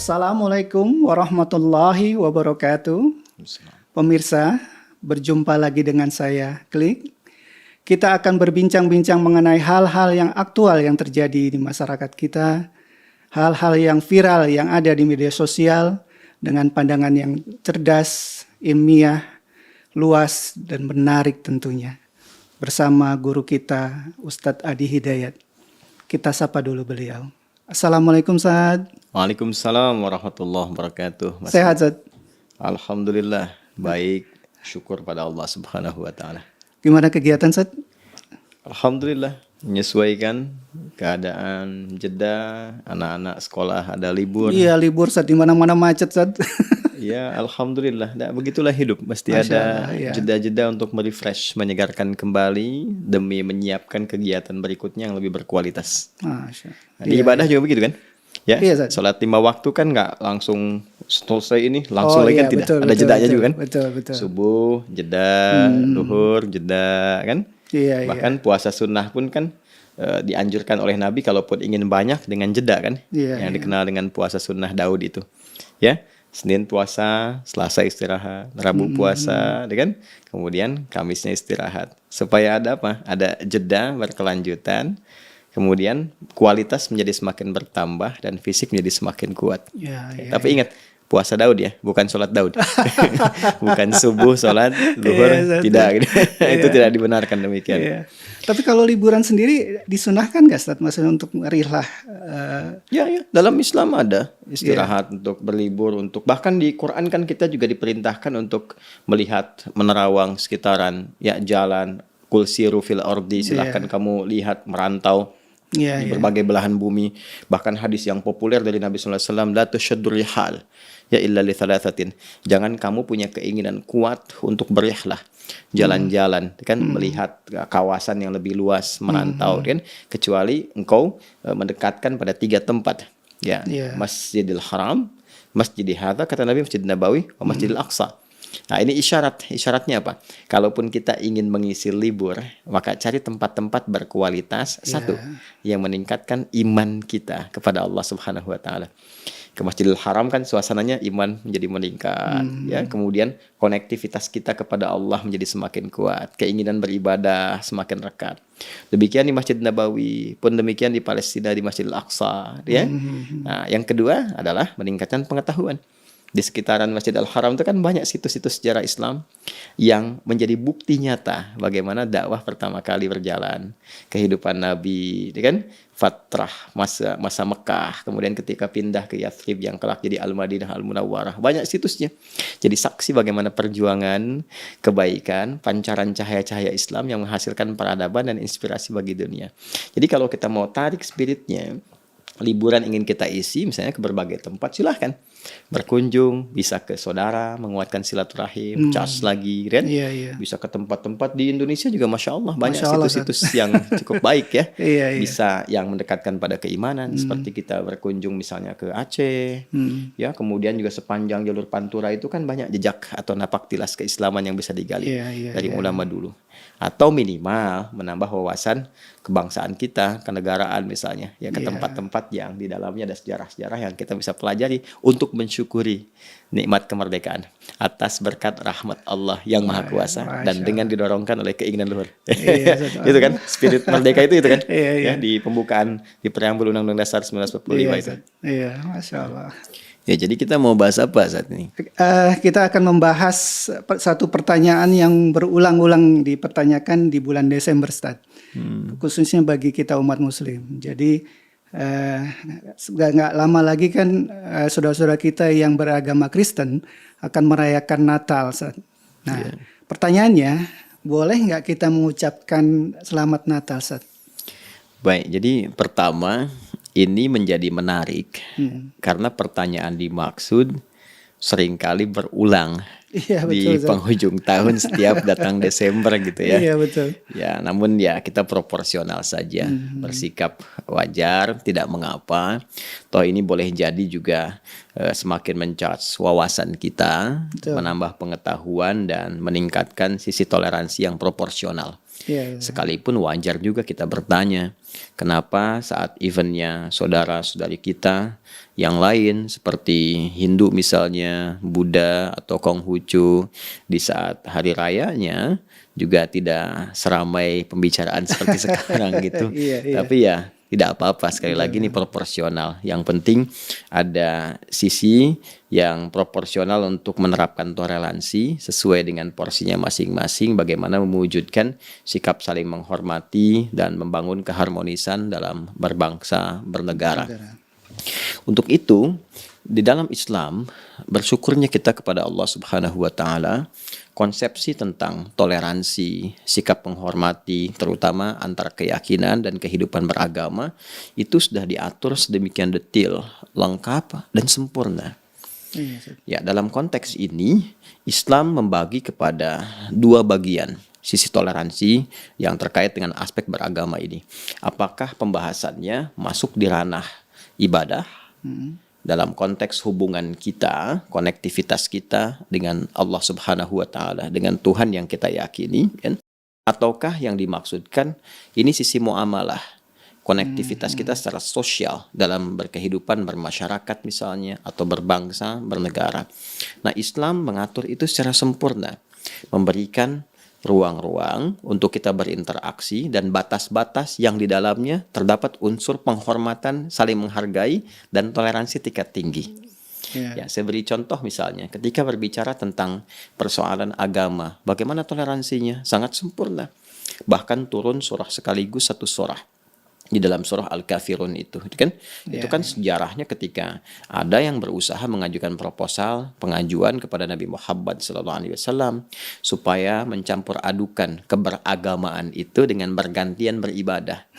Assalamualaikum warahmatullahi wabarakatuh. Pemirsa, berjumpa lagi dengan saya, Klik. Kita akan berbincang-bincang mengenai hal-hal yang aktual yang terjadi di masyarakat kita, hal-hal yang viral yang ada di media sosial, dengan pandangan yang cerdas, ilmiah, luas, dan menarik tentunya. Bersama guru kita, Ustadz Adi Hidayat. Kita sapa dulu beliau. Assalamualaikum, Ustadz. Waalaikumsalam warahmatullahi wabarakatuh. Sehat, Ustadz? Alhamdulillah, baik. Syukur pada Allah Subhanahu wa taala. Gimana kegiatan, Ustadz? Alhamdulillah, menyesuaikan keadaan jeda, anak-anak sekolah ada libur. Iya, libur, Ustadz. Di mana-mana macet, Ustadz. Ya, alhamdulillah. Nah, begitulah hidup. Mesti Masya ada Allah, ya. jeda-jeda untuk merefresh, menyegarkan kembali demi menyiapkan kegiatan berikutnya yang lebih berkualitas. Masya. Nah, di ibadah juga begitu kan? Ya, Iya, Ustaz. sholat 5 waktu kan nggak langsung selesai ini langsung lagi kan, iya, tidak. betul, Ada betul, jedanya betul, juga kan? Betul. Subuh, jeda, duhur, jeda kan? Iya, Bahkan puasa sunnah pun kan dianjurkan oleh Nabi kalaupun ingin banyak dengan jeda kan? Iya, yang iya. dikenal dengan puasa sunnah Daud itu. Ya, Senin puasa, Selasa istirahat, Rabu puasa, kan? Kemudian Kamisnya istirahat. Supaya ada apa? Ada jeda berkelanjutan. Kemudian kualitas menjadi semakin bertambah dan fisik menjadi semakin kuat. Iya, iya. Tapi ingat, puasa Daud ya, bukan sholat Daud. Bukan subuh, sholat, duhur, Iya, tidak. Gitu. Itu Iya. tidak dibenarkan demikian. Iya. Tapi kalau liburan sendiri disunahkan nggak, Ustadz? Maksudnya untuk rilah? Ya, dalam Islam ada istirahat untuk berlibur, untuk bahkan di Quran kan kita juga diperintahkan untuk melihat menerawang sekitaran, ya jalan, kul siru fil ardi, silahkan kamu lihat merantau Iya, di iya. berbagai belahan bumi. Bahkan hadis yang populer dari Nabi sallallahu alaihi wasallam, la tushaddur rihal ya illa li thalathatin. Jangan kamu punya keinginan kuat untuk berihlah, jalan-jalan kan, melihat kawasan yang lebih luas, merantau kan, kecuali engkau mendekatkan pada 3 tempat. Ya, Iya. Masjidil Haram, Masjidil Hadza kata Nabi, Masjid Nabawi, Masjidil Aqsa. Nah, ini isyaratnya apa? Kalaupun kita ingin mengisi libur, maka cari tempat-tempat berkualitas. Satu, yang meningkatkan iman kita kepada Allah Subhanahu wa taala. Ke Masjidil Haram kan suasananya iman menjadi meningkat, ya. Kemudian konektivitas kita kepada Allah menjadi semakin kuat, keinginan beribadah semakin rekat. Demikian di Masjid Nabawi, pun demikian di Palestina di Masjidil Aqsa, ya. Nah, yang kedua adalah meningkatkan pengetahuan. Di sekitaran Masjidil Haram itu kan banyak situs-situs sejarah Islam yang menjadi bukti nyata bagaimana dakwah pertama kali berjalan, kehidupan Nabi, kan? Fatrah masa Mekah, kemudian ketika pindah ke Yathrib yang kelak jadi Al-Madinah Al-Munawwarah. Banyak situsnya. Jadi saksi bagaimana perjuangan kebaikan, pancaran cahaya-cahaya Islam yang menghasilkan peradaban dan inspirasi bagi dunia. Jadi kalau kita mau tarik spiritnya, liburan ingin kita isi misalnya ke berbagai tempat, silahkan berkunjung, bisa ke saudara, menguatkan silaturahim, cas lagi, kan? Iya. Bisa ke tempat-tempat di Indonesia juga, masya Allah banyak Masya Allah, situs-situs yang cukup baik ya. Iya. Bisa yang mendekatkan pada keimanan, seperti kita berkunjung misalnya ke Aceh, ya, kemudian juga sepanjang jalur Pantura itu kan banyak jejak atau napak tilas keislaman yang bisa digali dari ulama dulu. Atau minimal menambah wawasan kebangsaan kita, kenegaraan misalnya, ya, ke tempat-tempat yang di dalamnya ada sejarah-sejarah yang kita bisa pelajari untuk mensyukuri nikmat kemerdekaan atas berkat rahmat Allah yang Maha Kuasa dan dengan didorongkan oleh keinginan luhur. Itu kan spirit merdeka itu kan? Iya. Ya, di pembukaan di preambul Undang-Undang Dasar 1945 itu. Iya, Masya Allah. Ya, jadi kita mau bahas apa saat ini? Kita akan membahas satu pertanyaan yang berulang-ulang dipertanyakan di bulan Desember, Ustadz. Khususnya bagi kita umat muslim. Jadi nggak lama lagi kan saudara-saudara kita yang beragama Kristen akan merayakan Natal, Ustadz. Nah, pertanyaannya, boleh nggak kita mengucapkan Selamat Natal, Ustadz? Baik, jadi pertama ini menjadi menarik karena pertanyaan dimaksud seringkali berulang di penghujung tahun setiap datang Desember gitu ya. Iya, betul. Ya, namun ya kita proporsional saja, bersikap wajar, tidak mengapa. Toh ini boleh jadi juga semakin men-charge wawasan kita, menambah pengetahuan dan meningkatkan sisi toleransi yang proporsional. Iya. Sekalipun wajar juga kita bertanya, Kenapa saat eventnya saudara-saudari kita yang lain seperti Hindu misalnya, Buddha atau Konghucu, di saat hari rayanya juga tidak seramai pembicaraan seperti sekarang gitu. Iya, iya. Tapi ya tidak apa-apa, sekali lagi ini proporsional. Yang penting ada sisi yang proporsional untuk menerapkan toleransi sesuai dengan porsinya masing-masing, bagaimana mewujudkan sikap saling menghormati dan membangun keharmonisan dalam berbangsa, bernegara. Untuk itu, di dalam Islam, bersyukurnya kita kepada Allah Subhanahu wa taala, konsepsi tentang toleransi, sikap menghormati, terutama antara keyakinan dan kehidupan beragama, itu sudah diatur sedemikian detail, lengkap, dan sempurna. Iya, Ustaz. Ya, dalam konteks ini, Islam membagi kepada dua bagian sisi toleransi yang terkait dengan aspek beragama ini. Apakah pembahasannya masuk di ranah ibadah, dalam konteks hubungan kita, konektivitas kita dengan Allah Subhanahu wa taala, dengan Tuhan yang kita yakini, kan? Ataukah yang dimaksudkan ini sisi muamalah, konektivitas kita secara sosial dalam berkehidupan bermasyarakat misalnya, atau berbangsa, bernegara. Nah, Islam mengatur itu secara sempurna, memberikan ruang-ruang untuk kita berinteraksi dan batas-batas yang di dalamnya terdapat unsur penghormatan, saling menghargai, dan toleransi tingkat tinggi. Iya. Ya, saya beri contoh misalnya, ketika berbicara tentang persoalan agama, bagaimana toleransinya? Sangat sempurna. Bahkan turun surah sekaligus satu surah. Di dalam surah Al-Kafirun itu kan, itu kan sejarahnya ketika ada yang berusaha mengajukan proposal pengajuan kepada Nabi Muhammad SAW supaya mencampur adukan keberagamaan itu dengan bergantian beribadah.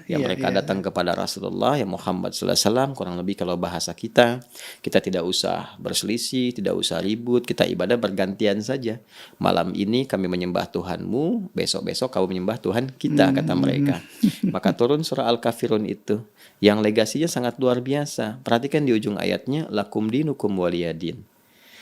Ya, mereka datang kepada Rasulullah ya Muhammad SAW, kurang lebih kalau bahasa kita tidak usah berselisih, tidak usah ribut, kita ibadah bergantian saja. Malam ini kami menyembah Tuhanmu, besok-besok kau menyembah Tuhan kita, kata mereka. Maka turun surah Al-Kafirun itu yang legasinya sangat luar biasa. Perhatikan di ujung ayatnya, lakum dinukum waliyadin.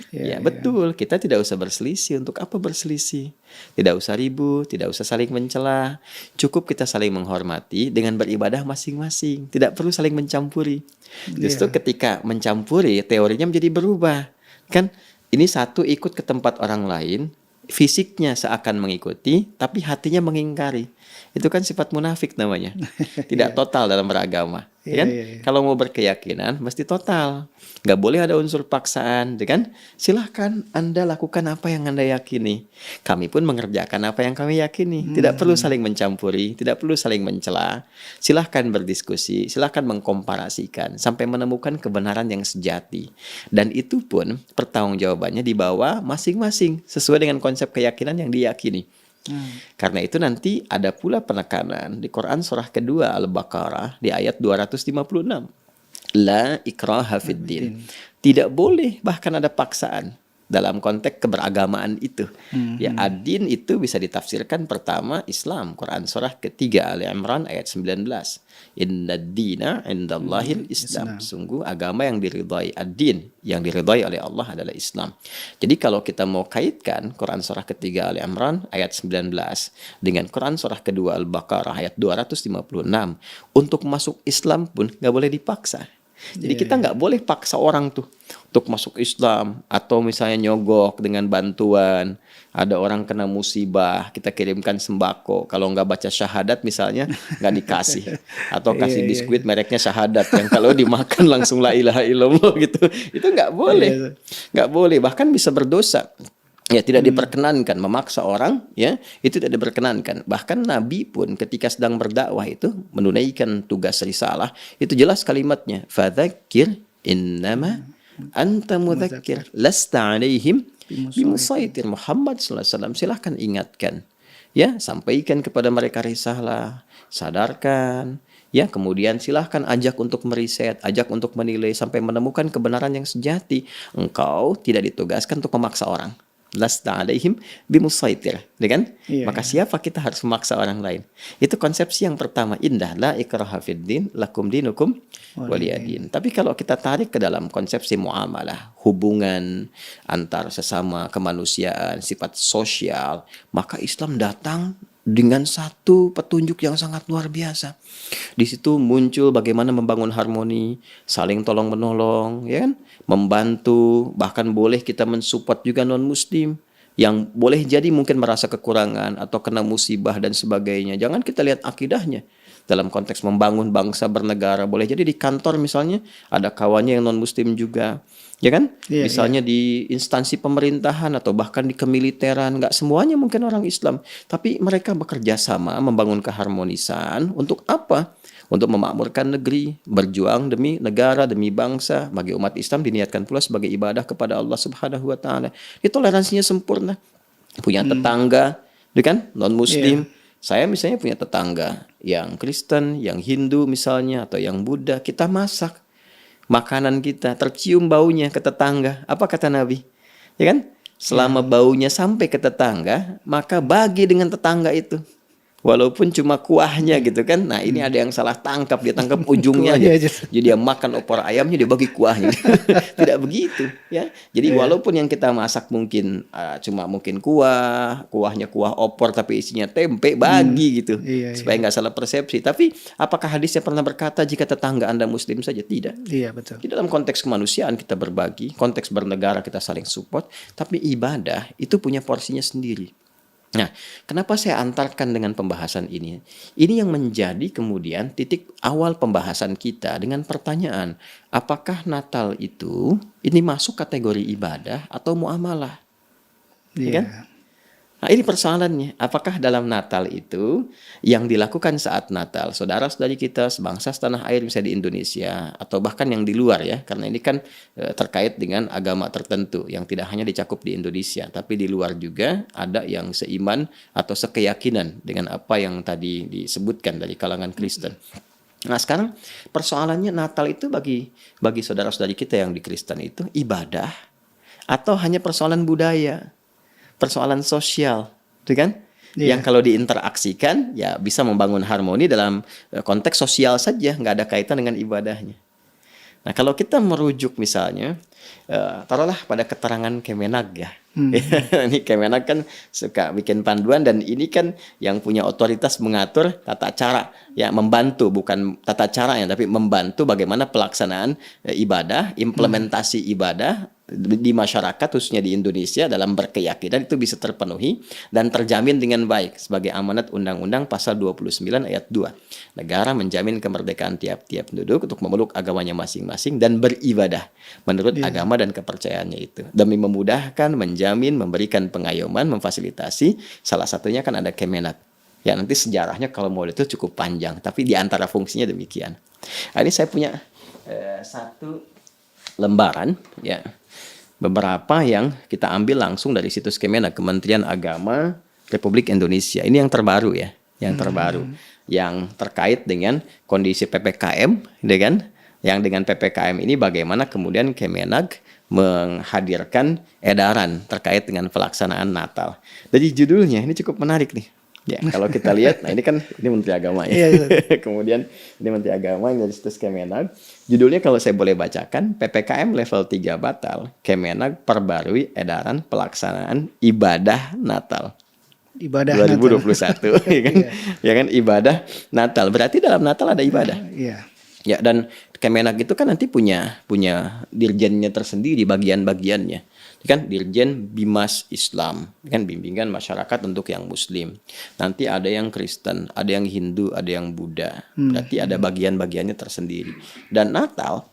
Ya, betul, kita tidak usah berselisih. Untuk apa berselisih? Tidak usah ribut, tidak usah saling mencela. Cukup kita saling menghormati dengan beribadah masing-masing. Tidak perlu saling mencampuri. Justru ketika mencampuri, teorinya menjadi berubah. Kan ini satu ikut ke tempat orang lain, fisiknya seakan mengikuti, tapi hatinya mengingkari. Itu kan sifat munafik namanya. Tidak total dalam beragama. Kan? Kalau mau berkeyakinan, mesti total. Nggak boleh ada unsur paksaan. Kan? Silahkan Anda lakukan apa yang Anda yakini. Kami pun mengerjakan apa yang kami yakini. Tidak perlu saling mencampuri, tidak perlu saling mencela. Silahkan berdiskusi, silahkan mengkomparasikan, sampai menemukan kebenaran yang sejati. Dan itu pun pertanggungjawabannya dibawa masing-masing, sesuai dengan konsep keyakinan yang diyakini. Karena itu nanti ada pula penekanan di Quran surah kedua Al-Baqarah di ayat 256. La ikraha fid din. Tidak boleh bahkan ada paksaan dalam konteks keberagamaan itu. Ya, ad-din itu bisa ditafsirkan pertama Islam, Quran surah ketiga Ali Imran ayat 19. Inna dina indallahil Islam. Sungguh agama yang diridhai, ad-din yang diridhai oleh Allah adalah Islam. Jadi kalau kita mau kaitkan Quran surah ketiga Ali Imran ayat 19 dengan Quran surah kedua Al-Baqarah ayat 256, untuk masuk Islam pun nggak boleh dipaksa. Jadi kita nggak boleh paksa orang tuh untuk masuk Islam, atau misalnya nyogok dengan bantuan. Ada orang kena musibah, kita kirimkan sembako. Kalau nggak baca syahadat misalnya nggak dikasih, atau kasih biskuit mereknya syahadat yang kalau dimakan langsung la ilaha illallah gitu. Itu nggak boleh, nggak boleh. Bahkan bisa berdosa. Ya, tidak diperkenankan memaksa orang, ya, itu tidak diperkenankan. Bahkan Nabi pun ketika sedang berdakwah itu menunaikan tugas risalah, itu jelas kalimatnya, fadzakir innama anta mudzakir lasta alaihim bimusaitir. Muhammad sallallahu alaihi wasallam, silahkan ingatkan, ya, sampaikan kepada mereka risalah, sadarkan, ya, kemudian silahkan ajak untuk meriset, ajak untuk menilai sampai menemukan kebenaran yang sejati. Engkau tidak ditugaskan untuk memaksa orang. Lasta alaihim bimusaitir, kan? Maka siapa kita harus memaksa orang lain? Itu konsepsi yang pertama, indah, la ikraha fid din, lakum dinukum waliyadin. Tapi kalau kita tarik ke dalam konsepsi muamalah, hubungan antar sesama kemanusiaan, sifat sosial, maka Islam datang dengan satu petunjuk yang sangat luar biasa. Di situ muncul bagaimana membangun harmoni, saling tolong menolong, ya kan? Membantu, bahkan boleh kita mensupport juga non-muslim yang boleh jadi mungkin merasa kekurangan atau kena musibah dan sebagainya. Jangan kita lihat akidahnya. Dalam konteks membangun bangsa bernegara, boleh jadi di kantor misalnya ada kawannya yang non-muslim juga, ya kan? Iya, Misalnya di instansi pemerintahan atau bahkan di kemiliteran, nggak semuanya mungkin orang Islam, tapi mereka bekerja sama membangun keharmonisan untuk apa? Untuk memakmurkan negeri, berjuang demi negara, demi bangsa. Bagi umat Islam diniatkan pula sebagai ibadah kepada Allah Subhanahu wa taala. Itu toleransinya sempurna. Punya tetangga, kan? Non-muslim. Saya misalnya punya tetangga yang Kristen, yang Hindu misalnya, atau yang Buddha. Kita masak makanan kita, tercium baunya ke tetangga. Apa kata Nabi? Ya kan? Selama baunya sampai ke tetangga, maka bagi dengan tetangga itu. Walaupun cuma kuahnya gitu kan. Nah ini ada yang salah tangkap. Dia tangkap ujungnya Kuahnya aja. aja. Jadi dia makan opor ayamnya, dia bagi kuahnya. Tidak begitu ya. Jadi walaupun yang kita masak mungkin cuma mungkin kuahnya kuah opor tapi isinya tempe, bagi gitu. Iya, Supaya nggak salah persepsi. Tapi apakah hadisnya pernah berkata jika tetangga Anda muslim saja? Tidak. Iya, betul. Di dalam konteks kemanusiaan kita berbagi, konteks bernegara kita saling support, tapi ibadah itu punya porsinya sendiri. Nah, kenapa saya antarkan dengan pembahasan ini? Ini yang menjadi kemudian titik awal pembahasan kita dengan pertanyaan, apakah Natal itu ini masuk kategori ibadah atau muamalah? Ya kan? Nah, ini persoalannya. Apakah dalam Natal itu yang dilakukan saat Natal, saudara-saudari kita sebangsa setanah air misalnya di Indonesia atau bahkan yang di luar ya, karena ini kan terkait dengan agama tertentu yang tidak hanya dicakup di Indonesia, tapi di luar juga ada yang seiman atau sekeyakinan dengan apa yang tadi disebutkan dari kalangan Kristen. Nah, sekarang persoalannya Natal itu bagi saudara-saudari kita yang di Kristen itu ibadah atau hanya persoalan budaya? Persoalan sosial, gitu kan? Yang kalau diinteraksikan ya bisa membangun harmoni dalam konteks sosial saja, nggak ada kaitan dengan ibadahnya. Nah kalau kita merujuk misalnya, taruhlah pada keterangan Kemenag ya. Ini Kemenag kan suka bikin panduan dan ini kan yang punya otoritas mengatur tata cara, ya membantu bukan tata cara ya, tapi membantu bagaimana pelaksanaan ibadah, implementasi ibadah di masyarakat khususnya di Indonesia dalam berkeyakinan itu bisa terpenuhi dan terjamin dengan baik sebagai amanat Undang-Undang Pasal 29 ayat 2. Negara menjamin kemerdekaan tiap-tiap penduduk untuk memeluk agamanya masing-masing dan beribadah menurut agama dan kepercayaannya itu. Demi memudahkan, menjamin, memberikan pengayoman, memfasilitasi, salah satunya kan ada Kemenak. Ya nanti sejarahnya kalau mau itu cukup panjang, tapi di antara fungsinya demikian. Nah, ini saya punya satu lembaran ya. Beberapa yang kita ambil langsung dari situs Kemenak, Kementerian Agama Republik Indonesia. Ini yang terbaru ya, yang terbaru, yang terkait dengan kondisi PPKM, kan? Yang dengan PPKM ini bagaimana kemudian Kemenak menghadirkan edaran terkait dengan pelaksanaan Natal. Jadi judulnya ini cukup menarik nih. Ya, kalau kita lihat, nah ini kan ini Menteri Agama ya. Kemudian ini Menteri Agama yang dari situs Kemenag. Judulnya kalau saya boleh bacakan, PPKM level 3 batal. Kemenag perbarui edaran pelaksanaan ibadah Natal. Ibadah 2021 ya kan? Ya kan ibadah Natal. Berarti dalam Natal ada ibadah. Iya. Ya, dan Kemenag itu kan nanti punya dirjennya tersendiri, bagian-bagiannya. Kan Dirjen Bimas Islam, kan bimbingan masyarakat untuk yang Muslim. Nanti ada yang Kristen, ada yang Hindu, ada yang Buddha. Berarti ada bagian-bagiannya tersendiri. Dan Natal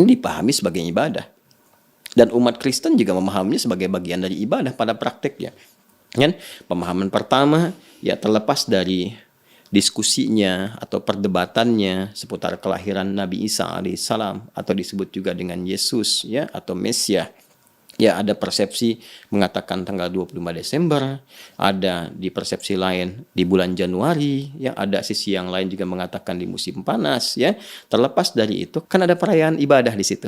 ini dipahami sebagai ibadah. Dan umat Kristen juga memahaminya sebagai bagian dari ibadah pada prakteknya. Kan pemahaman pertama ya terlepas dari diskusinya atau perdebatannya seputar kelahiran Nabi Isa alaihissalam atau disebut juga dengan Yesus ya atau Mesias. Ya ada persepsi mengatakan tanggal 25 Desember, ada di persepsi lain di bulan Januari, ya ada sisi yang lain juga mengatakan di musim panas ya. Terlepas dari itu kan ada perayaan ibadah di situ.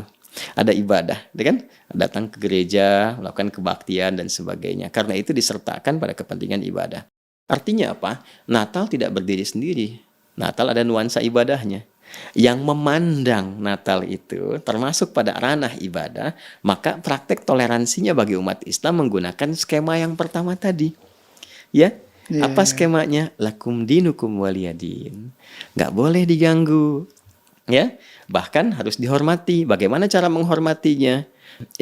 Ada ibadah, kan? Datang ke gereja, melakukan kebaktian dan sebagainya. Karena itu disertakan pada kepentingan ibadah. Artinya apa? Natal tidak berdiri sendiri. Natal ada nuansa ibadahnya. Yang memandang Natal itu termasuk pada ranah ibadah, maka praktek toleransinya bagi umat Islam menggunakan skema yang pertama tadi. Ya, Iya, Apa iya. skemanya? Lakum dinukum waliyadin. Nggak boleh diganggu. Ya, bahkan harus dihormati. Bagaimana cara menghormatinya?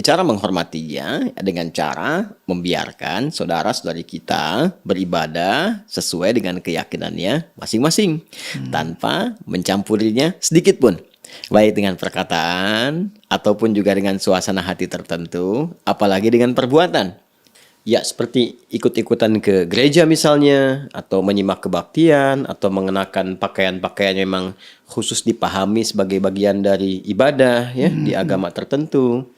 Cara menghormatinya dengan cara membiarkan saudara-saudari kita beribadah sesuai dengan keyakinannya masing-masing, tanpa mencampurinya sedikit pun, baik dengan perkataan ataupun juga dengan suasana hati tertentu, apalagi dengan perbuatan. Ya, seperti ikut-ikutan ke gereja misalnya, atau menyimak kebaktian, atau mengenakan pakaian-pakaian yang memang khusus dipahami sebagai bagian dari ibadah ya di agama tertentu.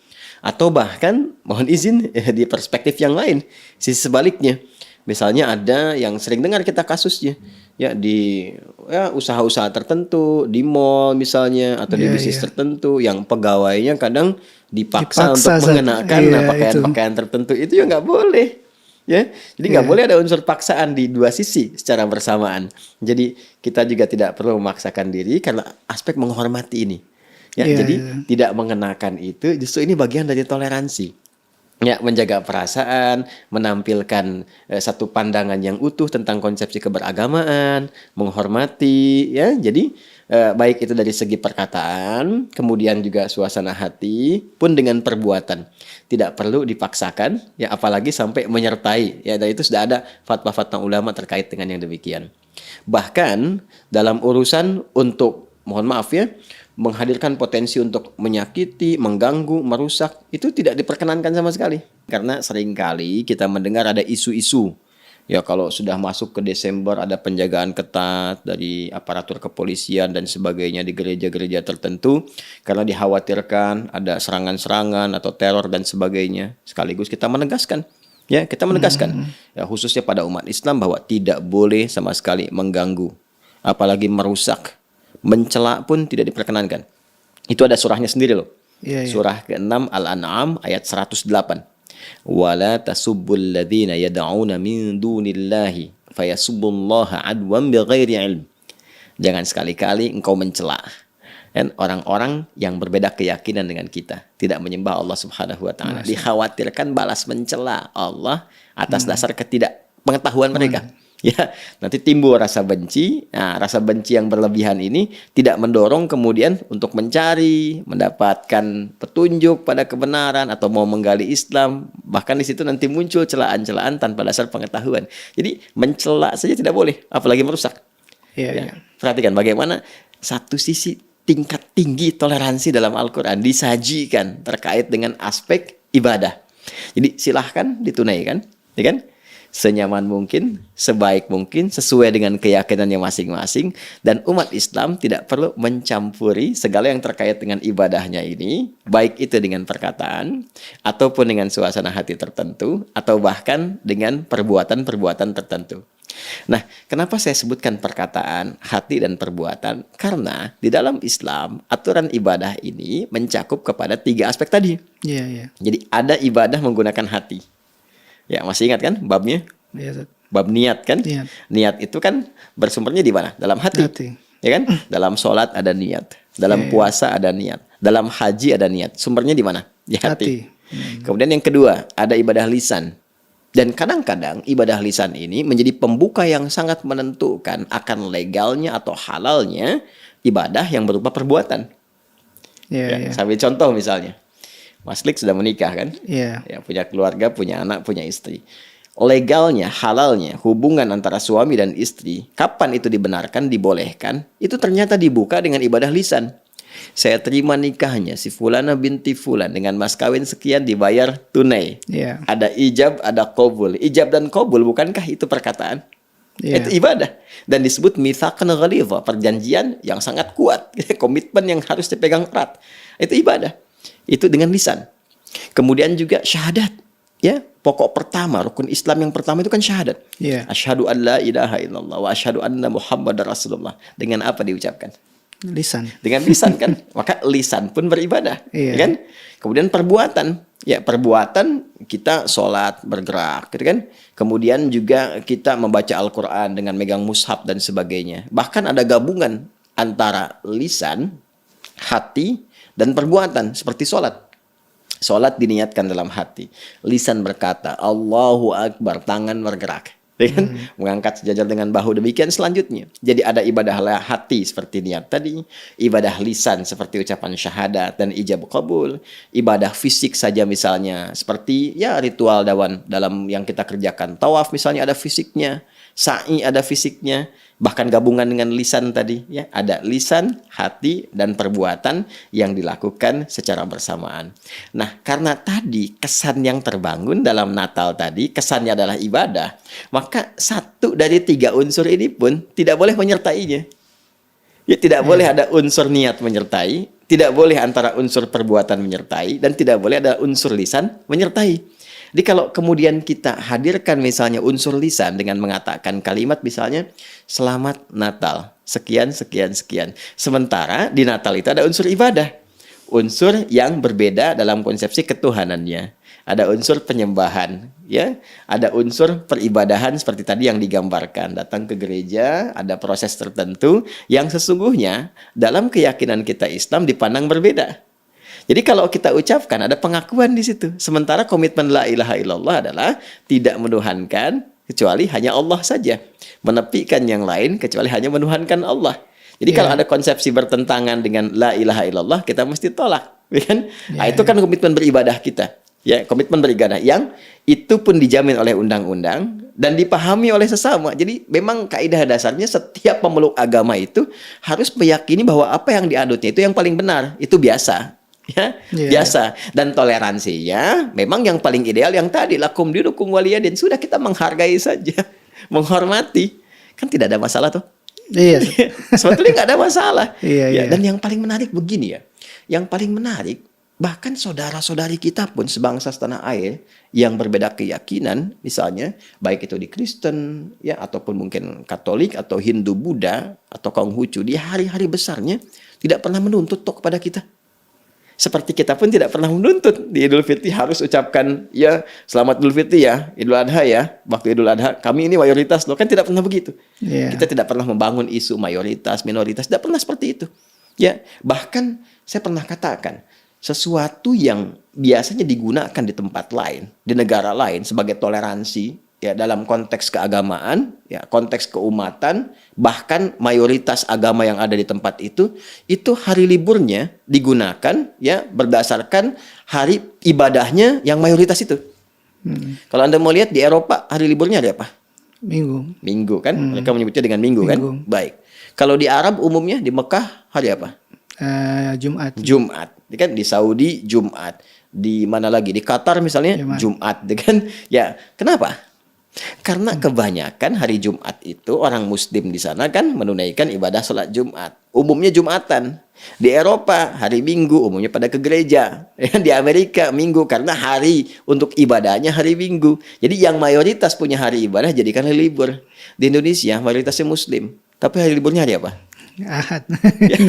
Atau bahkan mohon izin di perspektif yang lain, sisi sebaliknya. Misalnya ada yang sering dengar kita kasusnya ya di usaha-usaha tertentu, di mall misalnya, atau di Iya, bisnis iya. tertentu yang pegawainya kadang dipaksa untuk Dipaksa, Zat. mengenakan Iya, pakaian-pakaian tertentu, itu ya nggak boleh ya. Jadi nggak Iya. boleh ada unsur paksaan di dua sisi secara bersamaan. Jadi kita juga tidak perlu memaksakan diri karena aspek menghormati ini ya. Iya, Jadi iya. tidak mengenakan itu justru ini bagian dari toleransi. Ya, menjaga perasaan, menampilkan satu pandangan yang utuh tentang konsepsi keberagamaan, menghormati, ya. Jadi baik itu dari segi perkataan, kemudian juga suasana hati, pun dengan perbuatan. Tidak perlu dipaksakan, ya, apalagi sampai menyertai. Ya, dan itu sudah ada fatwa-fatwa ulama terkait dengan yang demikian. Bahkan dalam urusan untuk, mohon maaf ya, menghadirkan potensi untuk menyakiti, mengganggu, merusak, itu tidak diperkenankan sama sekali. Karena seringkali kita mendengar ada isu-isu. Ya, kalau sudah masuk ke Desember ada penjagaan ketat dari aparatur kepolisian dan sebagainya di gereja-gereja tertentu karena dikhawatirkan ada serangan-serangan atau teror dan sebagainya. Sekaligus kita menegaskan, ya, kita menegaskan ya, khususnya pada umat Islam bahwa tidak boleh sama sekali mengganggu, apalagi merusak. Mencela pun tidak diperkenankan. Itu ada surahnya sendiri loh. Iya, iya. Surah ke-6 Al-An'am ayat 108. Wala tasubbul ladzina yad'una min dunillahi fayasubbullaha adwan bighairi ilm. Jangan sekali-kali engkau mencela dan orang-orang yang berbeda keyakinan dengan kita, tidak menyembah Allah Subhanahu wa taala. Dikhawatirkan balas mencela Allah atas dasar ketidakpengetahuan mereka. Ya, nanti timbul rasa benci. Nah, rasa benci yang berlebihan ini tidak mendorong kemudian untuk mencari, mendapatkan petunjuk pada kebenaran atau mau menggali Islam. Bahkan di situ nanti muncul celaan-celaan tanpa dasar pengetahuan. Jadi mencela saja tidak boleh, apalagi merusak. Iya, Ya, iya. perhatikan bagaimana satu sisi tingkat tinggi toleransi dalam Al-Quran disajikan terkait dengan aspek ibadah. Jadi silahkan ditunaikan, ya kan? Senyaman mungkin, sebaik mungkin, sesuai dengan keyakinannya masing-masing. Dan umat Islam tidak perlu mencampuri segala yang terkait dengan ibadahnya ini, baik itu dengan perkataan, ataupun dengan suasana hati tertentu, atau bahkan dengan perbuatan-perbuatan tertentu. Nah, kenapa saya sebutkan perkataan, hati, dan perbuatan? Karena di dalam Islam, aturan ibadah ini mencakup kepada 3 aspek tadi. Iya, iya. Jadi ada ibadah menggunakan hati. Ya, masih ingat kan babnya? Iya, Zat. Bab niat kan? Niat. Niat itu kan bersumbernya di mana? Dalam hati. Hati. Ya kan? Dalam sholat ada niat. Dalam Iya, iya. puasa ada niat. Dalam haji ada niat. Sumbernya di mana? Di hati. Hati. Kemudian yang kedua, ada ibadah lisan. Dan kadang-kadang ibadah lisan ini menjadi pembuka yang sangat menentukan akan legalnya atau halalnya ibadah yang berupa perbuatan. Iya, Ya, iya. sambil contoh misalnya. Mas Lik sudah menikah kan? Iya. Ya, punya keluarga, punya anak, punya istri. Legalnya, halalnya, hubungan antara suami dan istri, kapan itu dibenarkan, dibolehkan, itu ternyata dibuka dengan ibadah lisan. Saya terima nikahnya si Fulana binti Fulan dengan mas kawin sekian dibayar tunai. Iya. Ada ijab, ada qabul. Ijab dan qabul, bukankah itu perkataan? Iya. Itu ibadah. Dan disebut mitsaqan ghalidha, perjanjian yang sangat kuat, komitmen yang harus dipegang erat. Itu ibadah. Itu dengan lisan. Kemudian juga syahadat. Ya, pokok pertama, rukun Islam yang pertama itu kan syahadat. Iya. Asyhadu an la ilaha illallah wa asyhadu anna Muhammadar Rasulullah. Dengan apa diucapkan? Lisan. Dengan lisan kan. Maka lisan pun beribadah. Iya. Ya kan? Kemudian perbuatan. Ya, perbuatan kita sholat, bergerak. Gitu kan? Kemudian juga kita membaca Al-Quran dengan megang mushaf dan sebagainya. Bahkan ada gabungan antara lisan, hati, dan perbuatan seperti sholat. Sholat diniatkan dalam hati. Lisan berkata, Allahu Akbar, tangan bergerak. ya kan? Mengangkat sejajar dengan bahu, demikian selanjutnya. Jadi ada ibadah hati seperti niat tadi, ibadah lisan seperti ucapan syahadat dan ijab qabul, ibadah fisik saja misalnya seperti ya ritual dalam yang kita kerjakan. Tawaf misalnya ada fisiknya, sa'i ada fisiknya, bahkan gabungan dengan lisan tadi ya, ada lisan, hati dan perbuatan yang dilakukan secara bersamaan. Nah, karena tadi kesan yang terbangun dalam Natal tadi, kesannya adalah ibadah, maka satu dari 3 unsur ini pun tidak boleh menyertainya. Ya, tidak boleh ada unsur niat menyertai, tidak boleh antara unsur perbuatan menyertai, dan tidak boleh ada unsur lisan menyertai. Jadi kalau kemudian kita hadirkan misalnya unsur lisan dengan mengatakan kalimat misalnya Selamat Natal, sekian, sekian, sekian. Sementara di Natal itu ada unsur ibadah. Unsur yang berbeda dalam konsepsi ketuhanannya. Ada unsur penyembahan, ya. Ada unsur peribadahan seperti tadi yang digambarkan. Datang ke gereja, ada proses tertentu yang sesungguhnya dalam keyakinan kita Islam dipandang berbeda. Jadi kalau kita ucapkan ada pengakuan di situ. Sementara komitmen la ilaha illallah adalah tidak menuhankan kecuali hanya Allah saja. Menepikan yang lain kecuali hanya menuhankan Allah. Jadi kalau ada konsepsi bertentangan dengan la ilaha illallah, kita mesti tolak, ya kan? Nah, itu kan komitmen beribadah kita. Ya, komitmen beribadah yang itu pun dijamin oleh undang-undang dan dipahami oleh sesama. Jadi memang kaidah dasarnya setiap pemeluk agama itu harus meyakini bahwa apa yang dianutnya itu yang paling benar. Itu biasa. Ya, biasa. Dan toleransinya memang yang paling ideal yang tadi lakum dinukum waliyadin, sudah kita menghargai saja, menghormati, kan tidak ada masalah tuh. Iya. Sebetulnya nggak ada masalah. Iya. Dan yang paling menarik begini ya, yang paling menarik bahkan saudara-saudari kita pun sebangsa setanah air yang berbeda keyakinan, misalnya baik itu di Kristen ya ataupun mungkin Katolik atau Hindu Buddha atau Konghucu, di hari-hari besarnya tidak pernah menuntut toh kepada kita. Seperti kita pun tidak pernah menuntut di Idul Fitri harus ucapkan ya selamat Idul Fitri ya, Idul Adha ya, waktu Idul Adha kami ini mayoritas loh, kan tidak pernah begitu. Kita tidak pernah membangun isu mayoritas, minoritas, tidak pernah seperti itu. Ya, bahkan saya pernah katakan sesuatu yang biasanya digunakan di tempat lain, di negara lain sebagai toleransi ya dalam konteks keagamaan, ya konteks keumatan, bahkan mayoritas agama yang ada di tempat itu hari liburnya digunakan ya berdasarkan hari ibadahnya yang mayoritas itu. Kalau Anda mau lihat di Eropa hari liburnya ada apa? Minggu. Minggu kan? Mereka menyebutnya dengan minggu kan? Baik. Kalau di Arab umumnya di Mekah hari apa? Jumat. Jumat. Kan di Saudi Jumat. Di mana lagi? Di Qatar misalnya Jumat, kan? Ya, kenapa? Karena kebanyakan hari Jumat itu orang Muslim di sana kan menunaikan ibadah sholat Jumat. Umumnya Jumatan. Di Eropa hari Minggu umumnya pada ke gereja. Di Amerika Minggu karena hari untuk ibadahnya hari Minggu. Jadi yang mayoritas punya hari ibadah jadikan hari libur. Di Indonesia mayoritasnya Muslim. Tapi hari liburnya hari apa? Ahad. Ya,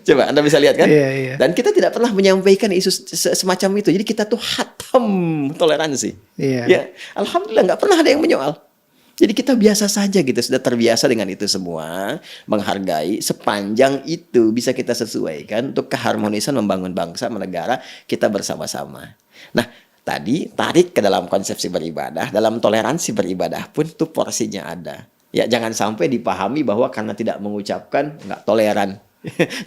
coba Anda bisa lihat kan? Iya. Dan kita tidak pernah menyampaikan isu semacam itu. Jadi kita tuh hatam toleransi. Iya. Ya, alhamdulillah nggak pernah ada yang menyoal. Jadi kita biasa saja gitu, sudah terbiasa dengan itu semua, menghargai sepanjang itu bisa kita sesuaikan untuk keharmonisan membangun bangsa, negara kita bersama-sama. Nah, tadi tarik ke dalam konsepsi beribadah, dalam toleransi beribadah pun tuh porsinya ada. Ya, jangan sampai dipahami bahwa karena tidak mengucapkan nggak toleran.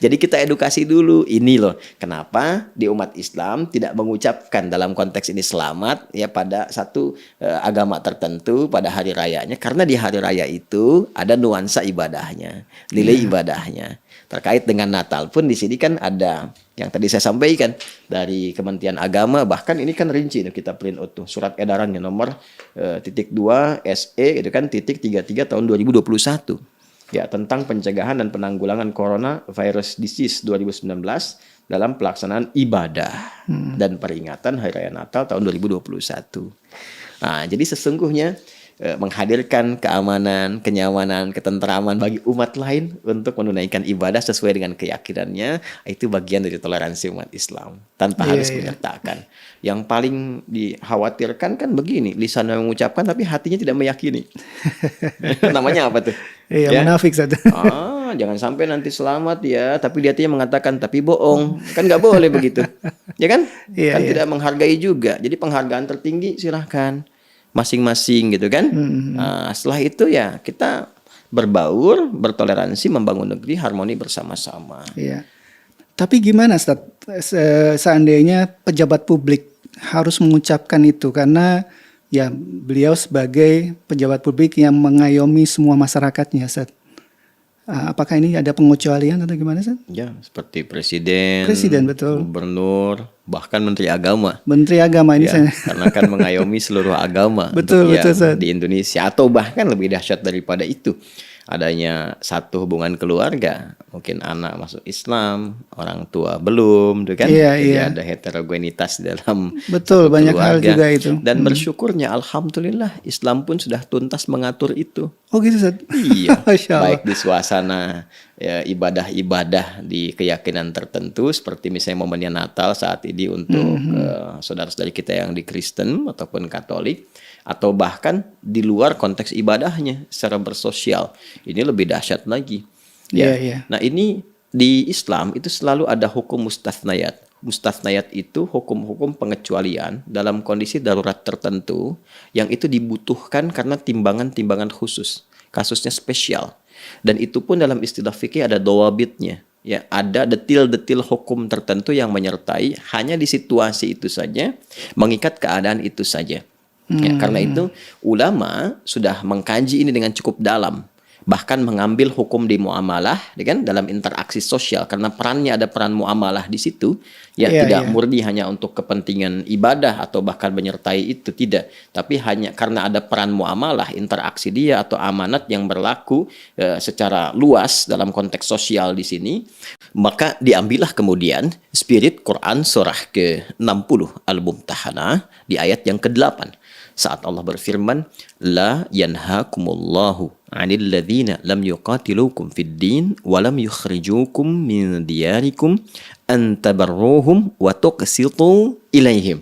Jadi kita edukasi dulu, ini loh kenapa di umat Islam tidak mengucapkan dalam konteks ini selamat ya pada satu agama tertentu pada hari rayanya, karena di hari raya itu ada nuansa ibadahnya, nilai ibadahnya. Terkait dengan Natal pun di sini kan ada yang tadi saya sampaikan dari Kementerian Agama, bahkan ini kan rinci kita print out tuh surat edarannya nomor ×2 SE itu kan ×33 tahun 2021. Ya, tentang pencegahan dan penanggulangan coronavirus disease 2019 dalam pelaksanaan ibadah dan peringatan Hari Raya Natal tahun 2021. Nah, jadi sesungguhnya menghadirkan keamanan, kenyamanan, ketentraman bagi umat lain untuk menunaikan ibadah sesuai dengan keyakinannya, itu bagian dari toleransi umat Islam tanpa harus menyertakan. Yang paling dikhawatirkan kan begini, lisannya mengucapkan tapi hatinya tidak meyakini. Namanya apa tuh? Iya, munafik satu. Jangan sampai nanti selamat ya, tapi di hatinya mengatakan tapi bohong. Kan nggak boleh begitu. Ya kan? Tidak menghargai juga. Jadi penghargaan tertinggi silahkan. masing-masing gitu kan. Nah, setelah itu ya kita berbaur, bertoleransi, membangun negeri harmoni bersama-sama. Iya. Tapi gimana Ustaz, seandainya pejabat publik harus mengucapkan itu karena ya beliau sebagai pejabat publik yang mengayomi semua masyarakatnya, Ustaz. Apakah ini ada pengecualian atau gimana, Ustaz? Ya, seperti presiden, Betul. gubernur, bahkan menteri agama. Menteri Agama ini Ya, saya. karena kan mengayomi seluruh agama Betul, untuk yang Ustaz. di Indonesia, atau bahkan lebih dahsyat daripada itu, adanya satu hubungan keluarga, mungkin anak masuk Islam, orang tua belum, tuh kan? Iya, Jadi iya. ada heterogenitas dalam Betul, banyak hal keluarga. juga itu. Dan bersyukurnya alhamdulillah Islam pun sudah tuntas mengatur itu. Oh gitu, Ustaz. Iya, Masya Allah. baik di suasana ya, ibadah-ibadah di keyakinan tertentu, seperti misalnya momennya Natal saat ini untuk saudara-saudari kita yang di Kristen ataupun Katolik, atau bahkan di luar konteks ibadahnya secara bersosial. Ini lebih dahsyat lagi. Ya. Iya, iya. Nah, ini di Islam itu selalu ada hukum mustathnayat. Mustathnayat itu hukum-hukum pengecualian dalam kondisi darurat tertentu yang itu dibutuhkan karena timbangan-timbangan khusus, kasusnya spesial. Dan itu pun dalam istilah fikih ada dawabitnya. Ya, ada detil-detil hukum tertentu yang menyertai hanya di situasi itu saja, mengikat keadaan itu saja. Ya, karena itu ulama sudah mengkaji ini dengan cukup dalam, bahkan mengambil hukum di muamalah, ya kan, dalam interaksi sosial, karena perannya ada peran muamalah di situ, ya, Iya, tidak iya. murni hanya untuk kepentingan ibadah atau bahkan menyertai itu, tidak, tapi hanya karena ada peran muamalah, interaksi dia atau amanat yang berlaku secara luas dalam konteks sosial di sini, maka diambillah kemudian spirit Quran surah ke-60 Al-Mumtahanah di ayat yang ke-8. Saat Allah berfirman, la yanhakumullahu 'anil ladzina lam yuqatilukum fid din wa lam yukhrijukum min diyarikum an tabarruhum wa tuqsitu ilaihim.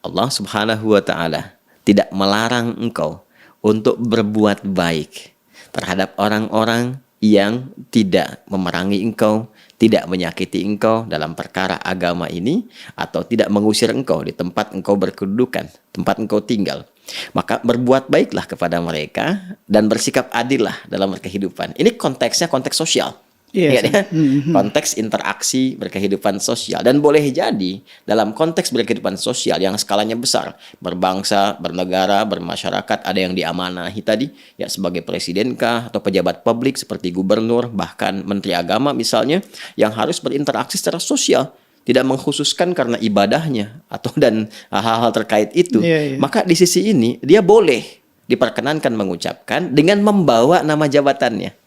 Allah Subhanahu wa taala tidak melarang engkau untuk berbuat baik terhadap orang-orang yang tidak memerangi engkau, tidak menyakiti engkau dalam perkara agama ini, atau tidak mengusir engkau di tempat engkau berkedudukan, tempat engkau tinggal. Maka berbuat baiklah kepada mereka dan bersikap adillah dalam berkehidupan. Ini konteksnya konteks sosial. Iya, Ya, konteks interaksi berkehidupan sosial, dan boleh jadi dalam konteks berkehidupan sosial yang skalanya besar, berbangsa, bernegara, bermasyarakat, ada yang diamanahi tadi ya sebagai presidenkah atau pejabat publik seperti gubernur, bahkan menteri agama misalnya, yang harus berinteraksi secara sosial, tidak mengkhususkan karena ibadahnya atau dan hal-hal terkait itu. Iya, iya. Maka di sisi ini dia boleh diperkenankan mengucapkan dengan membawa nama jabatannya.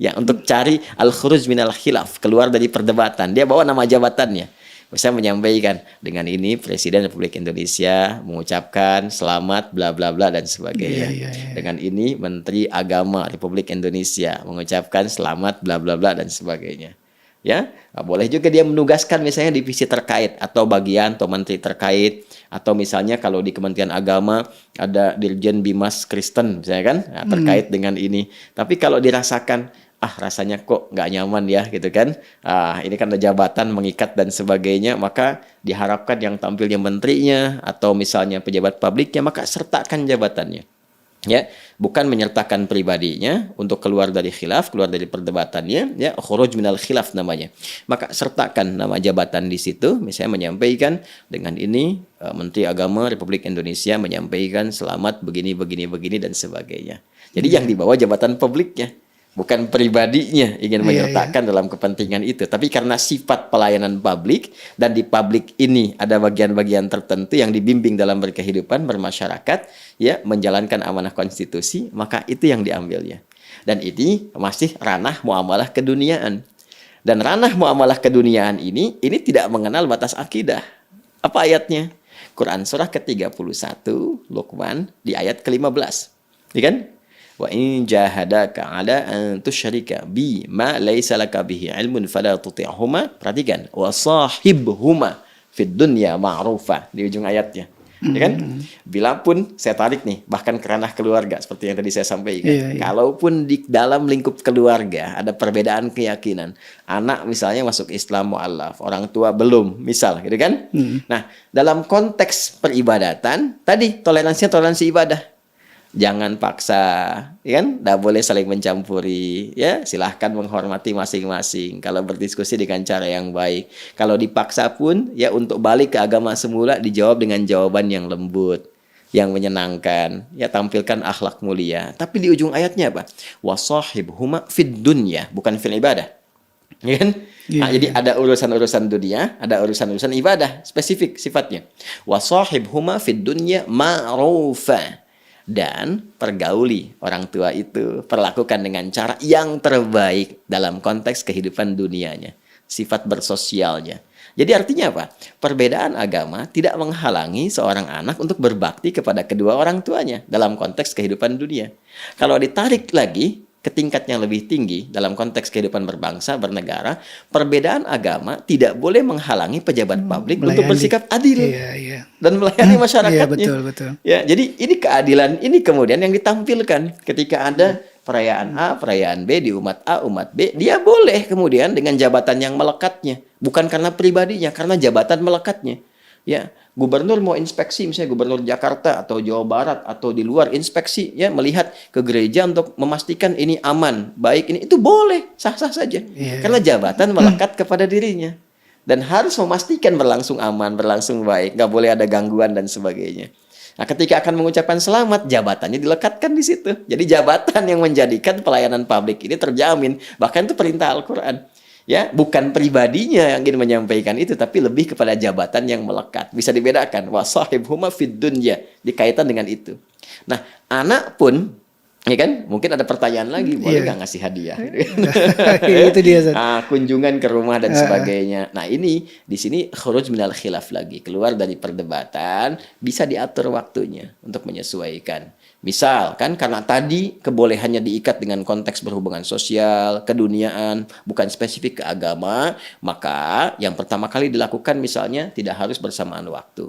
Ya, untuk cari al-khuruj minal khilaf, keluar dari perdebatan. Dia bawa nama jabatannya. Bisa menyampaikan, dengan ini Presiden Republik Indonesia mengucapkan selamat bla bla bla dan sebagainya. Iya. Dengan ini Menteri Agama Republik Indonesia mengucapkan selamat bla bla bla dan sebagainya. Ya, boleh juga dia menugaskan misalnya divisi terkait atau bagian atau menteri terkait, atau misalnya kalau di Kementerian Agama ada Dirjen Bimas Kristen misalnya kan, nah, terkait dengan ini. Tapi kalau dirasakan rasanya kok nggak nyaman ya gitu kan, ini kan ada jabatan mengikat dan sebagainya, maka diharapkan yang tampilnya menterinya atau misalnya pejabat publiknya, maka sertakan jabatannya. Ya, bukan menyertakan pribadinya untuk keluar dari khilaf, keluar dari perdebatannya, ya, khuruj minal khilaf namanya. Maka sertakan nama jabatan di situ, misalnya menyampaikan dengan ini Menteri Agama Republik Indonesia menyampaikan selamat begini dan sebagainya. Jadi yang dibawa jabatan publiknya, bukan pribadinya ingin menyertakan dalam kepentingan itu, tapi karena sifat pelayanan publik, dan di publik ini ada bagian-bagian tertentu yang dibimbing dalam berkehidupan bermasyarakat, ya, menjalankan amanah konstitusi, maka itu yang diambilnya. Dan ini masih ranah muamalah keduniaan. Dan ranah muamalah keduniaan ini tidak mengenal batas akidah. Apa ayatnya? Quran surah ke-31 Luqman di ayat ke-15. Ya kan? Wa in jahadaka ala an tusyrika bi ma laisa laka bihi ilmun fala tuti'huma. Perhatikan, wa sahibhuma fid dunya ma'rufa di ujung ayatnya. ya kan? Bila pun saya tarik nih, bahkan ke ranah keluarga seperti yang tadi saya sampaikan. Iya, iya. Kalaupun di dalam lingkup keluarga ada perbedaan keyakinan, anak misalnya masuk Islam mu'allaf, orang tua belum, misal, gitu kan? Nah, dalam konteks peribadatan, tadi toleransi ibadah. Jangan paksa, ya kan? Tidak boleh saling mencampuri, ya. Silahkan menghormati masing-masing. Kalau berdiskusi dengan cara yang baik. Kalau dipaksa pun, ya untuk balik ke agama semula dijawab dengan jawaban yang lembut, yang menyenangkan. Ya tampilkan akhlak mulia. Tapi di ujung ayatnya apa? Wasahibhuma fid dunya, bukan fil ibadah. Ya kan? Iya, Nah, jadi ada urusan-urusan dunia, ada urusan-urusan ibadah, spesifik sifatnya. Wasahibhuma fid dunya ma'rufa. Dan pergauli orang tua itu, perlakukan dengan cara yang terbaik dalam konteks kehidupan dunianya, sifat bersosialnya. Jadi artinya apa? Perbedaan agama tidak menghalangi seorang anak untuk berbakti kepada kedua orang tuanya dalam konteks kehidupan dunia. Kalau ditarik lagi ke tingkat yang lebih tinggi dalam konteks kehidupan berbangsa, bernegara, perbedaan agama tidak boleh menghalangi pejabat publik untuk bersikap adil. Iya, iya. Dan melayani masyarakatnya. Iya, betul. Ya, jadi ini keadilan ini kemudian yang ditampilkan ketika ada perayaan A, perayaan B di umat A, umat B, dia boleh kemudian dengan jabatan yang melekatnya, bukan karena pribadinya, karena jabatan melekatnya. Ya, gubernur mau inspeksi, misalnya gubernur Jakarta atau Jawa Barat atau di luar inspeksi, ya melihat ke gereja untuk memastikan ini aman, baik ini, itu boleh, sah-sah saja, karena jabatan melekat kepada dirinya. Dan harus memastikan berlangsung aman, berlangsung baik, nggak boleh ada gangguan dan sebagainya. Nah, ketika akan mengucapkan selamat, jabatannya dilekatkan di situ. Jadi jabatan yang menjadikan pelayanan publik ini terjamin, bahkan itu perintah Al-Quran. Ya, bukan pribadinya yang ingin menyampaikan itu, tapi lebih kepada jabatan yang melekat. Bisa dibedakan, wasahibhuma fid dunya, dikaitan dengan itu. Nah, anak pun, ya kan, mungkin ada pertanyaan lagi, boleh nggak ngasih hadiah? Itu dia, Zat. Kunjungan ke rumah dan sebagainya. Nah, ini di sini khuruj minal khilaf lagi, keluar dari perdebatan, bisa diatur waktunya untuk menyesuaikan. Misal, kan karena tadi kebolehannya diikat dengan konteks berhubungan sosial, keduniaan, bukan spesifik ke agama, maka yang pertama kali dilakukan misalnya tidak harus bersamaan waktu.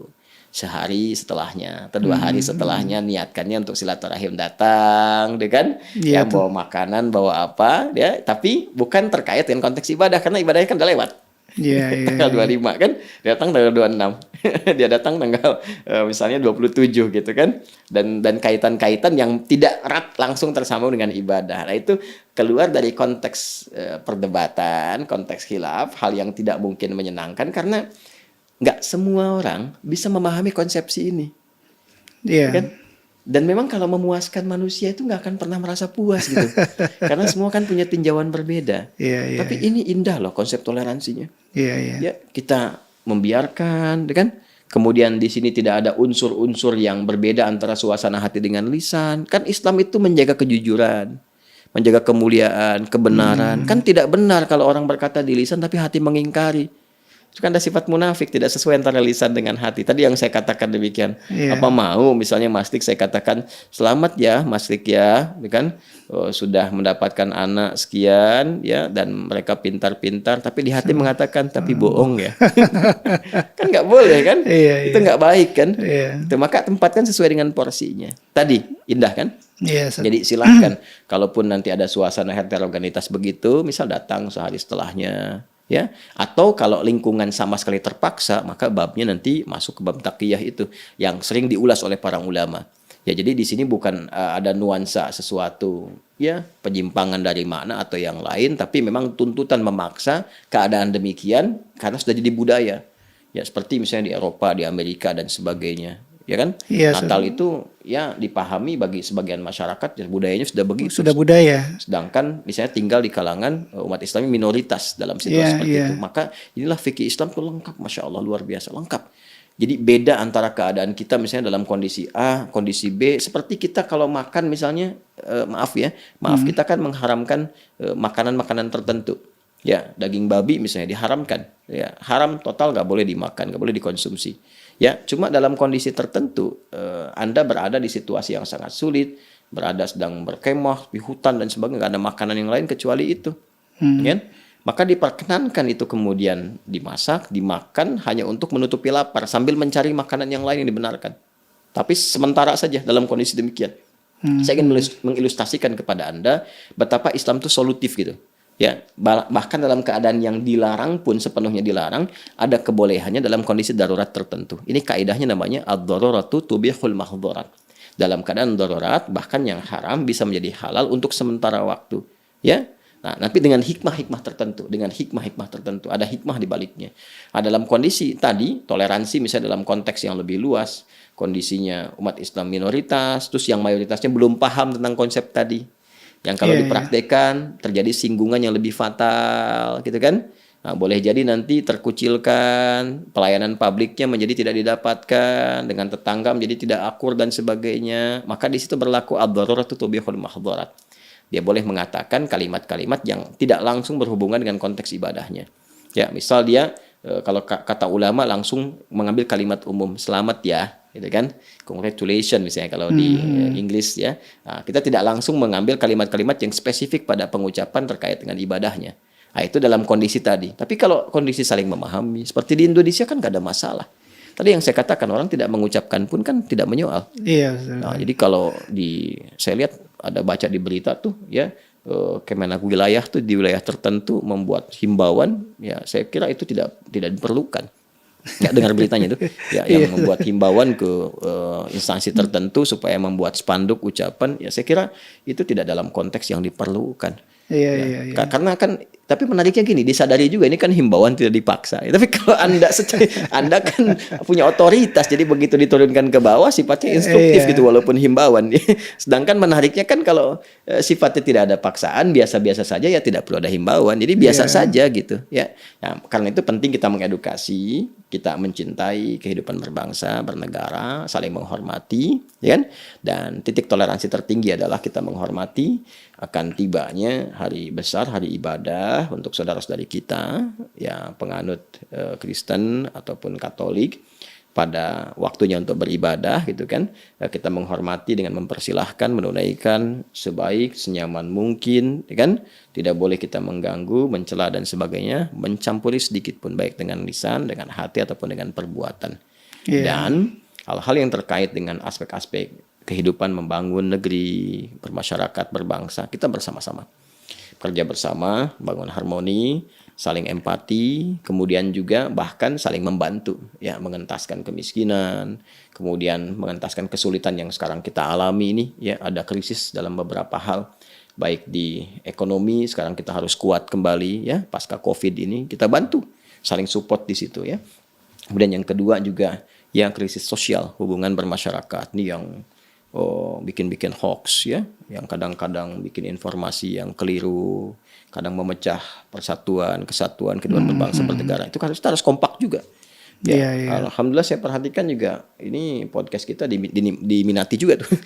Sehari setelahnya atau 2 hari setelahnya niatkannya untuk silaturahim datang, deh kan? Iya, Yang bawa makanan, bawa apa, ya, tapi bukan terkait dengan konteks ibadah karena ibadahnya kan udah lewat. Iya. Tanggal 25 kan, dia datang tanggal 26. Dia datang tanggal misalnya 27 gitu kan. Dan kaitan-kaitan yang tidak erat langsung tersambung dengan ibadah. Nah, itu keluar dari konteks perdebatan, konteks khilaf, hal yang tidak mungkin menyenangkan karena nggak semua orang bisa memahami konsepsi ini. Iya. Kan? Dan memang kalau memuaskan manusia itu nggak akan pernah merasa puas gitu. Karena semua kan punya tinjauan berbeda. Iya. Tapi ini indah loh konsep toleransinya. Iya. Ya, kita membiarkan, kan? Kemudian di sini tidak ada unsur-unsur yang berbeda antara suasana hati dengan lisan. Kan Islam itu menjaga kejujuran, menjaga kemuliaan, kebenaran. Kan tidak benar kalau orang berkata di lisan tapi hati mengingkari. Itu kan ada sifat munafik, tidak sesuai antara lisan dengan hati. Tadi yang saya katakan demikian. Apa mau misalnya Mas Dik saya katakan selamat ya Mas Dik ya, kan sudah mendapatkan anak sekian ya dan mereka pintar-pintar, tapi di hati mengatakan tapi bohong ya. Kan nggak boleh kan? Itu nggak baik kan? Itu maka tempatkan sesuai dengan porsinya. Tadi indah kan? Jadi silahkan kalaupun nanti ada suasana heterogenitas begitu, misal datang sehari setelahnya. Ya, atau kalau lingkungan sama sekali terpaksa, maka babnya nanti masuk ke bab taqiyah itu yang sering diulas oleh para ulama. Ya, jadi di sini bukan ada nuansa sesuatu, ya, penyimpangan dari makna atau yang lain, tapi memang tuntutan memaksa keadaan demikian karena sudah jadi budaya. Ya, seperti misalnya di Eropa, di Amerika dan sebagainya. Ya kan? Natal itu ya dipahami bagi sebagian masyarakat ya, budayanya sudah begitu. Sudah budaya. Sedangkan misalnya tinggal di kalangan umat Islam minoritas dalam situasi seperti itu. Maka inilah fikih Islam itu lengkap, Masya Allah, luar biasa lengkap. Jadi beda antara keadaan kita misalnya dalam kondisi A, kondisi B. Seperti kita kalau makan misalnya, kita kan mengharamkan makanan-makanan tertentu. Ya, daging babi misalnya diharamkan. Ya, haram total, nggak boleh dimakan, nggak boleh dikonsumsi. Ya, cuma dalam kondisi tertentu Anda berada di situasi yang sangat sulit, berada sedang berkemah di hutan dan sebagainya, nggak ada makanan yang lain kecuali itu. Kan? maka diperkenankan itu kemudian dimasak, dimakan hanya untuk menutupi lapar sambil mencari makanan yang lain yang dibenarkan. Tapi sementara saja dalam kondisi demikian. Saya ingin mengilustrasikan kepada Anda betapa Islam itu solutif gitu. Ya, bahkan dalam keadaan yang dilarang pun sepenuhnya dilarang, ada kebolehannya dalam kondisi darurat tertentu. Ini kaidahnya namanya ad-daruratu tubihul mahdhurat. Dalam keadaan darurat, bahkan yang haram bisa menjadi halal untuk sementara waktu. Ya. Nah, tapi dengan hikmah-hikmah tertentu, ada hikmah di baliknya. Nah, dalam kondisi tadi, toleransi misalnya dalam konteks yang lebih luas, kondisinya umat Islam minoritas, terus yang mayoritasnya belum paham tentang konsep tadi. Yang kalau dipraktekkan terjadi singgungan yang lebih fatal, gitu kan? Nah, boleh jadi nanti terkucilkan, pelayanan publiknya menjadi tidak didapatkan, dengan tetangga menjadi tidak akur dan sebagainya. Maka di situ berlaku ad-daruratu tubihul mahdhurat. Dia boleh mengatakan kalimat-kalimat yang tidak langsung berhubungan dengan konteks ibadahnya. Ya, misal dia kalau kata ulama langsung mengambil kalimat umum, selamat ya, gitu kan? Congratulations misalnya kalau di Inggris ya. Nah, kita tidak langsung mengambil kalimat-kalimat yang spesifik pada pengucapan terkait dengan ibadahnya. Nah, itu dalam kondisi tadi. Tapi kalau kondisi saling memahami, seperti di Indonesia kan gak ada masalah. Tadi yang saya katakan, orang tidak mengucapkan pun kan tidak menyoal. Iya. Nah, jadi kalau saya lihat ada baca di berita tuh ya, Kemenak wilayah tuh di wilayah tertentu membuat himbauan, ya saya kira itu tidak diperlukan. Nggak dengar beritanya itu, ya yang membuat himbauan ke instansi tertentu supaya membuat spanduk ucapan, ya saya kira itu tidak dalam konteks yang diperlukan. Iya. Karena kan, tapi menariknya gini, disadari juga ini kan himbauan tidak dipaksa. Tapi kalau Anda kan punya otoritas, jadi begitu diturunkan ke bawah sifatnya instruktif gitu walaupun himbauan. Sedangkan menariknya kan kalau sifatnya tidak ada paksaan, biasa-biasa saja ya tidak perlu ada himbauan. Jadi biasa saja gitu ya. Nah, karena itu penting kita mengedukasi, kita mencintai kehidupan berbangsa, bernegara, saling menghormati, ya kan? Dan titik toleransi tertinggi adalah kita menghormati akan tibanya hari besar, hari ibadah untuk saudara-saudari kita, ya penganut Kristen ataupun Katolik pada waktunya untuk beribadah, gitu kan? Kita menghormati dengan mempersilahkan, menunaikan sebaik, senyaman mungkin, ya kan? Tidak boleh kita mengganggu, mencela dan sebagainya, mencampuri sedikit pun baik dengan lisan, dengan hati ataupun dengan perbuatan. Dan hal-hal yang terkait dengan aspek-aspek kehidupan membangun negeri, bermasyarakat, berbangsa, kita bersama-sama. Kerja bersama, bangun harmoni, saling empati, kemudian juga bahkan saling membantu, ya mengentaskan kemiskinan, kemudian mengentaskan kesulitan yang sekarang kita alami ini, ya ada krisis dalam beberapa hal, baik di ekonomi, sekarang kita harus kuat kembali, ya pasca Covid ini, kita bantu, saling support di situ, ya. Kemudian yang kedua juga, ya krisis sosial, hubungan bermasyarakat, ini yang bikin hoax ya, yang kadang-kadang bikin informasi yang keliru, kadang memecah persatuan, kesatuan kedua berbangsa bernegara. Itu kita harus kompak juga. Ya, alhamdulillah saya perhatikan juga ini podcast kita diminati juga tuh.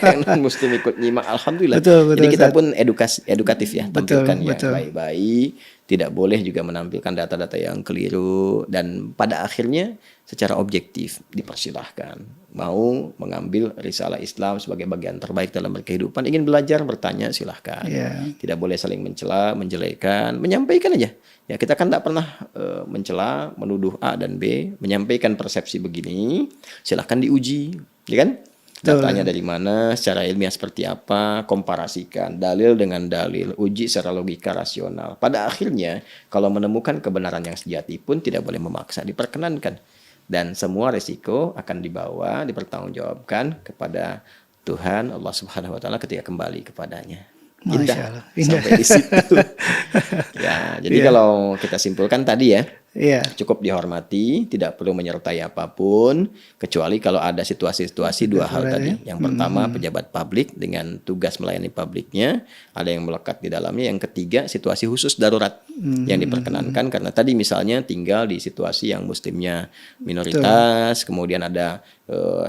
Yang non-muslim ikut nyimak, alhamdulillah. Betul, jadi kita pun edukatif ya, tampilkan yang baik-baik, tidak boleh juga menampilkan data-data yang keliru, dan pada akhirnya secara objektif dipersilahkan. Mau mengambil risalah Islam sebagai bagian terbaik dalam berkehidupan, ingin belajar, bertanya, silahkan. Tidak boleh saling mencela, menjelekan, menyampaikan aja. Ya, kita kan tak pernah mencela, menuduh A dan B, menyampaikan persepsi begini, silahkan diuji, ya kan? Datanya dari mana, secara ilmiah seperti apa, komparasikan dalil dengan dalil, uji secara logika rasional. Pada akhirnya, kalau menemukan kebenaran yang sejati pun tidak boleh memaksa, diperkenankan. Dan semua resiko akan dibawa, dipertanggungjawabkan kepada Tuhan Allah Subhanahu wa taala ketika kembali kepadanya. Indah sampai di situ. Ya, jadi kalau kita simpulkan tadi ya, cukup dihormati, tidak perlu menyertai apapun, kecuali kalau ada situasi-situasi dua hal tadi. Yang pertama, pejabat publik dengan tugas melayani publiknya, ada yang melekat di dalamnya. Yang ketiga, situasi khusus darurat yang diperkenankan, karena tadi misalnya tinggal di situasi yang muslimnya minoritas, kemudian ada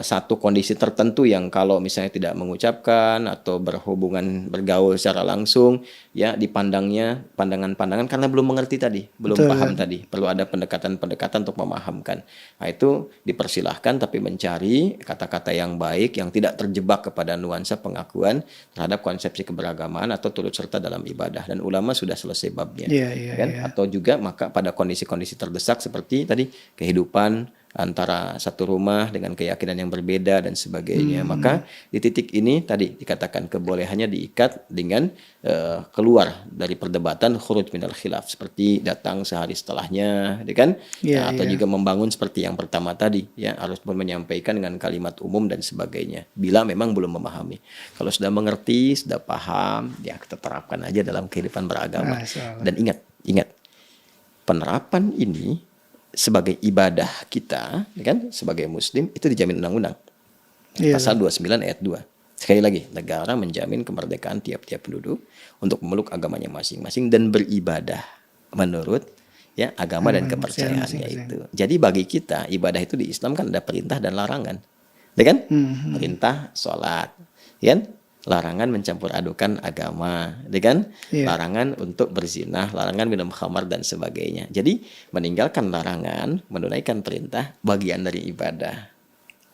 satu kondisi tertentu yang kalau misalnya tidak mengucapkan atau berhubungan bergaul secara langsung, ya dipandangnya pandangan-pandangan karena belum mengerti tadi, belum paham tadi, perlu ada ada pendekatan-pendekatan untuk memahamkan. Nah, itu dipersilahkan, tapi mencari kata-kata yang baik yang tidak terjebak kepada nuansa pengakuan terhadap konsepsi keberagaman atau turut serta dalam ibadah. Dan ulama sudah selesai babnya. Kan? Atau juga maka pada kondisi-kondisi terdesak seperti tadi kehidupan antara satu rumah dengan keyakinan yang berbeda dan sebagainya. Maka di titik ini tadi dikatakan kebolehannya diikat dengan keluar dari perdebatan khuruj minal khilaf, seperti datang sehari setelahnya, kan? Atau juga membangun seperti yang pertama tadi, ya, harus pun menyampaikan dengan kalimat umum dan sebagainya. Bila memang belum memahami, kalau sudah mengerti, sudah paham, ya kita terapkan aja dalam kehidupan beragama. Dan ingat, penerapan ini sebagai ibadah kita, kan, sebagai muslim itu dijamin undang-undang. Pasal 29 ayat 2. Sekali lagi, negara menjamin kemerdekaan tiap-tiap penduduk untuk memeluk agamanya masing-masing dan beribadah menurut agama dan kepercayaannya itu. Jadi bagi kita ibadah itu di Islam kan ada perintah dan larangan. Ya kan? Perintah sholat, kan? Larangan mencampur adukan agama, kan? Larangan untuk berzina, larangan minum khamar dan sebagainya. Jadi meninggalkan larangan, menunaikan perintah bagian dari ibadah.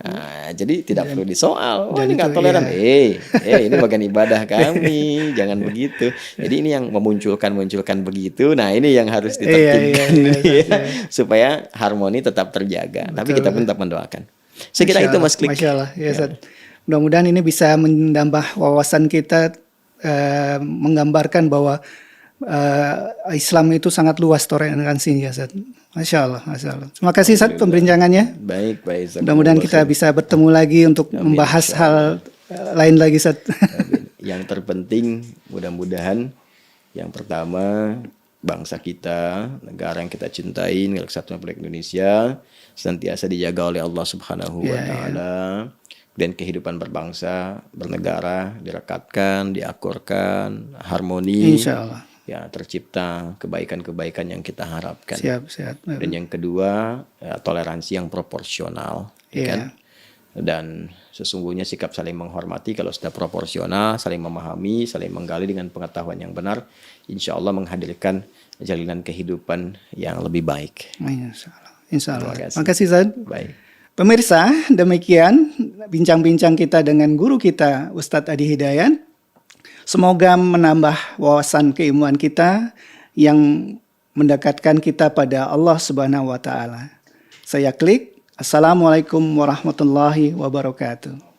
Nah, jadi tidak perlu disoal. Ini nggak toleran. Ini bagian ibadah kami, jangan begitu. Jadi ini yang memunculkan begitu. Nah, ini yang harus ditertibkan supaya harmoni tetap terjaga. Tapi kita pun tetap mendoakan. Saya kira itu Mas Klik. Masya Allah. Mudah-mudahan ini bisa menambah wawasan kita, menggambarkan bahwa Islam itu sangat luas toleransinya, Ustaz. Masya Allah. Terima kasih, Ustaz, pembincangannya. Baik. Mudah-mudahan kita bisa bertemu lagi untuk membahas hal lain lagi, Ustaz. Yang terpenting mudah-mudahan yang pertama, bangsa kita, negara yang kita cintai, Negara Kesatuan Republik Indonesia senantiasa dijaga oleh Allah Subhanahu wa taala. Dan kehidupan berbangsa, bernegara direkatkan, diakurkan, harmoni. Insya Allah. Ya, tercipta kebaikan-kebaikan yang kita harapkan. Siap. Dan yang kedua, toleransi yang proporsional, kan? Dan sesungguhnya sikap saling menghormati kalau sudah proporsional, saling memahami, saling menggali dengan pengetahuan yang benar, insya Allah menghadirkan jalinan kehidupan yang lebih baik. Insya Allah. Terima kasih, Ustaz. Baik. Pemirsa, demikian bincang-bincang kita dengan guru kita, Ustadz Adi Hidayat. Semoga menambah wawasan keilmuan kita yang mendekatkan kita pada Allah Subhanahu wa taala. Saya Klik. Assalamualaikum warahmatullahi wabarakatuh.